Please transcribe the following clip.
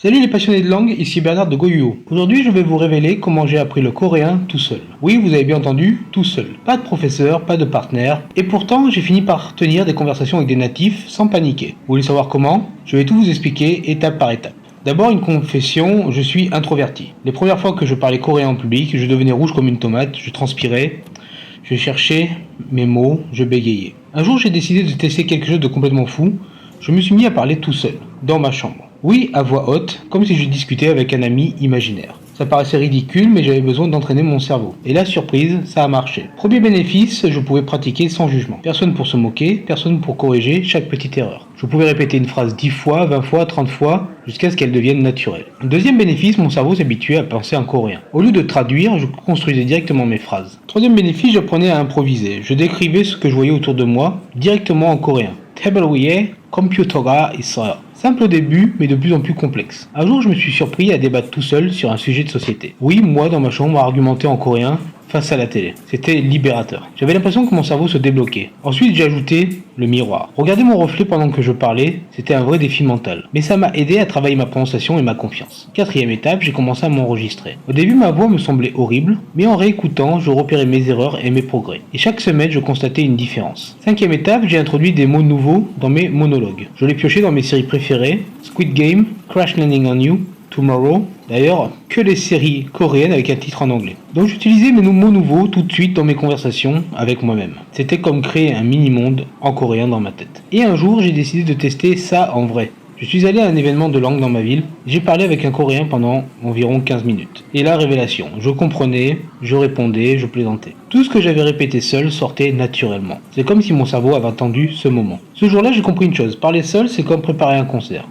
Salut les passionnés de langue, ici Bernard de Goyou. Aujourd'hui, je vais vous révéler comment j'ai appris le coréen tout seul. Oui, vous avez bien entendu, tout seul. Pas de professeur, pas de partenaire. Et pourtant, j'ai fini par tenir des conversations avec des natifs sans paniquer. Vous voulez savoir comment? Je vais tout vous expliquer étape par étape. D'abord, une confession, je suis introverti. Les premières fois que je parlais coréen en public, je devenais rouge comme une tomate, je transpirais, je cherchais mes mots, je bégayais. Un jour, j'ai décidé de tester quelque chose de complètement fou. Je me suis mis à parler tout seul, dans ma chambre. Oui, à voix haute, comme si je discutais avec un ami imaginaire. Ça paraissait ridicule, mais j'avais besoin d'entraîner mon cerveau. Et la surprise, ça a marché. Premier bénéfice, je pouvais pratiquer sans jugement. Personne pour se moquer, personne pour corriger chaque petite erreur. Je pouvais répéter une phrase 10 fois, 20 fois, 30 fois, jusqu'à ce qu'elle devienne naturelle. Deuxième bénéfice, mon cerveau s'habituait à penser en coréen. Au lieu de traduire, je construisais directement mes phrases. Troisième bénéfice, j'apprenais à improviser. Je décrivais ce que je voyais autour de moi, directement en coréen. Table 위에 컴퓨터가 있어요. Simple au début, mais de plus en plus complexe. Un jour, je me suis surpris à débattre tout seul sur un sujet de société. Oui, moi, dans ma chambre, à argumenter en coréen face à la télé. C'était libérateur. J'avais l'impression que mon cerveau se débloquait. Ensuite, j'ai ajouté le miroir. Regarder mon reflet pendant que je parlais, c'était un vrai défi mental. Mais ça m'a aidé à travailler ma prononciation et ma confiance. Quatrième étape, j'ai commencé à m'enregistrer. Au début, ma voix me semblait horrible, mais en réécoutant, je repérais mes erreurs et mes progrès. Et chaque semaine, je constatais une différence. Cinquième étape, j'ai introduit des mots nouveaux dans mes monologues. Je les piochais dans mes séries préférées, Squid Game, Crash Landing on You, Tomorrow, d'ailleurs que les séries coréennes avec un titre en anglais. Donc j'utilisais mes mots nouveaux tout de suite dans mes conversations avec moi-même. C'était comme créer un mini-monde en coréen dans ma tête. Et un jour j'ai décidé de tester ça en vrai. Je suis allé à un événement de langue dans ma ville, j'ai parlé avec un coréen pendant environ 15 minutes. Et la révélation, je comprenais, je répondais, je plaisantais. Tout ce que j'avais répété seul sortait naturellement. C'est comme si mon cerveau avait attendu ce moment. Ce jour-là j'ai compris une chose, parler seul c'est comme préparer un concert.